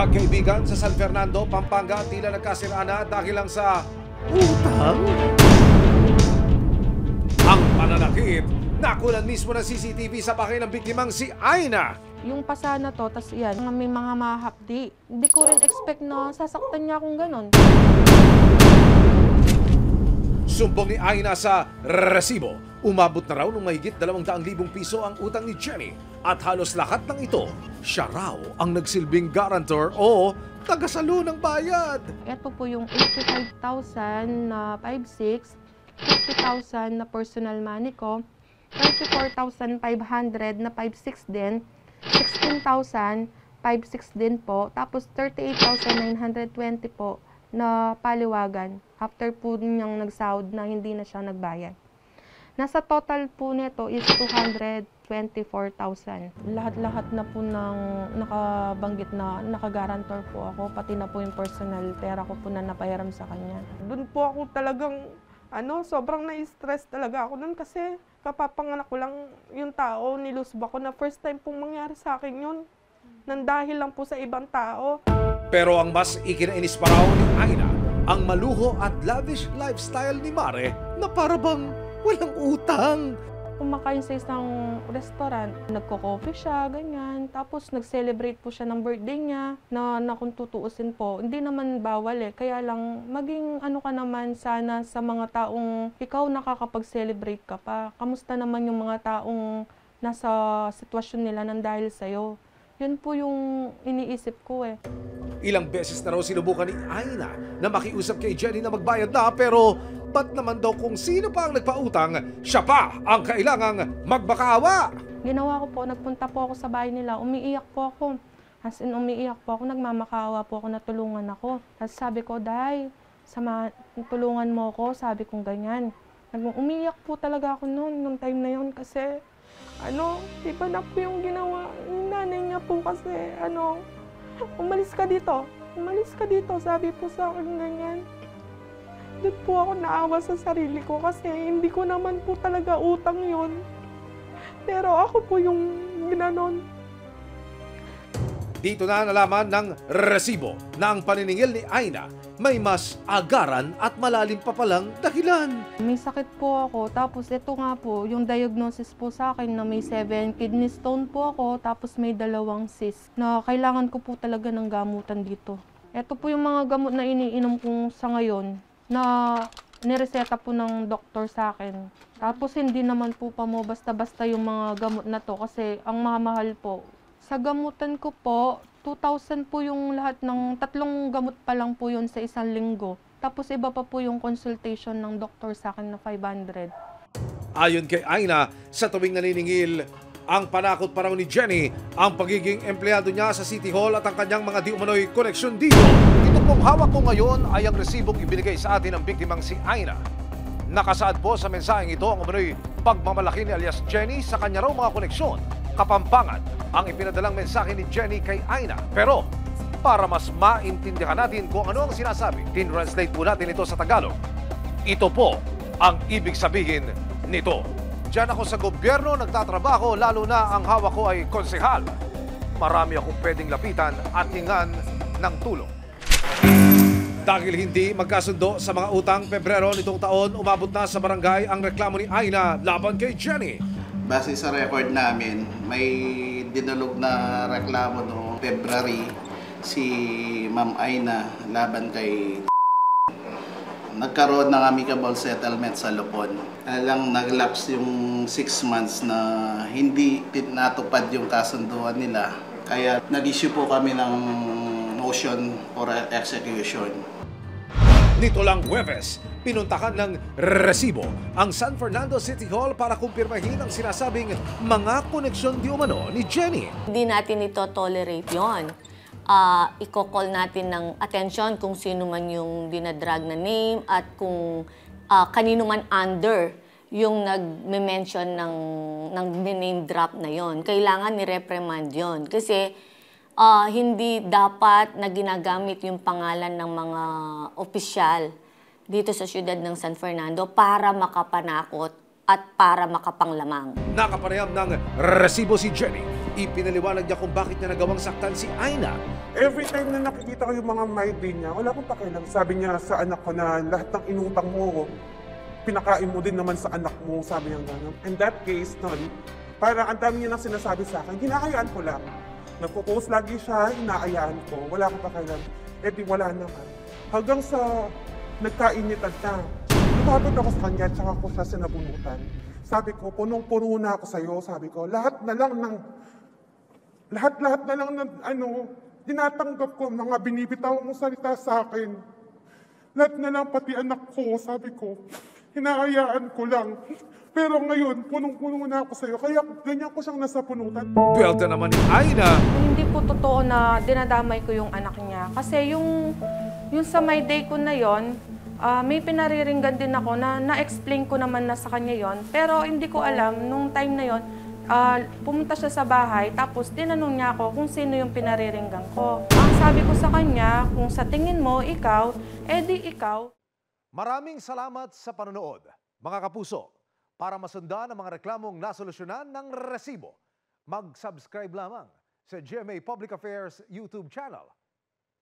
Magkaibigan sa San Fernando, Pampanga tila nagkasiraan na dahil lang sa utang. Ang pananakit, nakulan mismo ng CCTV sa bahay ng biktimang si Aina. Yung pasa na to, tas yan, may mga mahapdi. Hindi ko rin expect na sasaktan niya akong ganon. Sumbong ni Aina sa resibo. Umabot na raw ng mahigit 200,000 piso ang utang ni Jenny. At halos lahat ng ito, siya raw ang nagsilbing guarantor o tagasalo ng bayad. Ito po yung 85,000 na 5,600, 50,000 na personal money ko, 34,500 na 5,600 din, 16,000, 5,600 din po, tapos 38,920 po na paliwagan after po niyang nagsahod na hindi na siya nagbayad. Nasa total po nito is 224,000. Lahat-lahat na po ng nakabanggit na nakagarantor po ako, pati na po yung personal pera ko po na napahiram sa kanya. Doon po ako talagang sobrang na-stress talaga ako noon kasi kapapanganak ko lang yung tao, nilusba ko na first time pong mangyari sa akin yun. Nang dahil lang po sa ibang tao. Pero ang mas ikinainis pa raw ni Aina, ang maluho at lavish lifestyle ni Mare na parabang walang utang. Kumakain sa isang restaurant, nagko-coffee siya, ganyan. Tapos nag-celebrate po siya ng birthday niya na kung tutuusin po, hindi naman bawal eh. Kaya lang, maging ka naman sana sa mga taong ikaw nakakapag-celebrate ka pa. Kamusta naman yung mga taong nasa sitwasyon nila nang dahil sa'yo? Yun po yung iniisip ko eh. Ilang beses na raw sinubukan ni Aina na makiusap kay Jenny na magbayad na, pero ba't naman daw kung sino pa ang nagpautang, siya pa ang kailangang magmakaawa? Ginawa ko po, nagpunta po ako sa bahay nila, umiiyak po ako. As in, umiiyak po ako, nagmamakaawa po ako na tulungan ako. Tapos sabi ko, Day, tulungan mo ako, sabi kong ganyan. Umiiyak po talaga ako noon, nung time na yun kasi iba na po yung ginawa. Yung nanay niya po kasi, umalis ka dito, sabi po sa akin ganyan. Doon po ako naawa sa sarili ko kasi hindi ko naman po talaga utang yun. Pero ako po yung ginanon. Dito na nalaman ng resibo na ang paniningil ni Aina may mas agaran at malalim pa palang dahilan. May sakit po ako, tapos ito nga po, yung diagnosis po sa akin na may 7 kidney stone po ako, tapos may 2 cyst na kailangan ko po talaga ng gamutan dito. Ito po yung mga gamot na iniinom ko sa ngayon na nireseta po ng doktor sa akin. Tapos hindi naman po pa mo basta-basta yung mga gamot na to kasi ang mahal po. Sa gamutan ko po, 2,000 po yung lahat ng 3 gamot pa lang po yun sa isang linggo. Tapos iba pa po yung consultation ng doktor sa akin na 500. Ayon kay Aina, sa tuwing naniningil, ang panakot pa raw ni Jenny ang pagiging empleyado niya sa City Hall at ang kanyang mga di umano'y koneksyon dito. Ito pong hawak ko ngayon ay ang resibong ibinigay sa atin ng biktimang si Aina. Nakasaad po sa mensaheng ito ang umano'y pagmamalaki ni alias Jenny sa kanya raw mga koneksyon. Kapampangan ang ipinadalang mensahe ni Jenny kay Aina. Pero para mas maintindihan natin kung ano ang sinasabi, tin-translate po natin ito sa Tagalog. Ito po ang ibig sabihin nito. Diyan ako sa gobyerno nagtatrabaho, lalo na ang hawak ko ay konsehal. Marami akong pwedeng lapitan at hingan ng tulong. Dahil hindi magkasundo sa mga utang, Pebrero nitong taon, umabot na sa barangay ang reklamo ni Aina laban kay Jenny. Base sa record namin, may dinulog na reklamo noong February si Ma'am Aina laban kay nagkaroon ng amicable settlement sa Lupon. Lang nag-lapse yung 6 months na hindi natupad yung kasunduan nila. Kaya nag-issue po kami ng motion for execution. Nito lang Huwebes, pinuntahan ng resibo ang San Fernando City Hall para kumpirmahin ang sinasabing mga koneksyon di umano ni Jenny. Hindi natin ito tolerate yon. Iko-call natin ng attention kung sino man yung dinadrag na name at kung kanino man under yung nag-mention ng name drop na yon. Kailangan ni-reprimand yon kasi hindi dapat na ginagamit yung pangalan ng mga opisyal dito sa siyudad ng San Fernando para makapanakot at para makapanglamang. Nakapanayam ng resibo si Jenny Ipinaliwanag niya kung bakit niya nagawang saktan si Aina. Every time na nakikita ko yung mga my day niya, wala akong pakialam. Sabi niya sa anak ko na lahat ng inutang mo, pinakain mo din naman sa anak mo, sabi niya gano'n. In that case, nun, parang ang dami niya nang sinasabi sa akin, hinahayaan ko lang. Nagpo-post lagi siya, hinahayaan ko, wala akong pakialam. Eh di wala naman. Hanggang sa nagkainitan na, lumapit ako sa kanya, tsaka ko siya sinabunutan. Sabi ko, punong-puno na ako sa'yo, sabi ko, lahat na lang tinatanggap ko, mga binibitaw mong salita sa akin. Lahat na lang, pati anak ko, sabi ko, hinahayaan ko lang. Pero ngayon, punong-puno na ako sa'yo, kaya ganyan ko siyang nasapunutan. Buwelta naman ni Aina. Hindi po totoo na dinadamay ko yung anak niya. Kasi yung sa my day ko na yon, may pinariringgan din ako na na-explain ko naman na sa kanya yon. Pero hindi ko alam, nung time na yon, pumunta siya sa bahay, tapos tinanong niya ako kung sino yung pinariringgan ko. Ang sabi ko sa kanya, kung sa tingin mo, ikaw, edi ikaw. Maraming salamat sa panonood. Mga kapuso, para masundan ang mga reklamong nasolusyonan ng resibo, mag-subscribe lamang sa GMA Public Affairs YouTube channel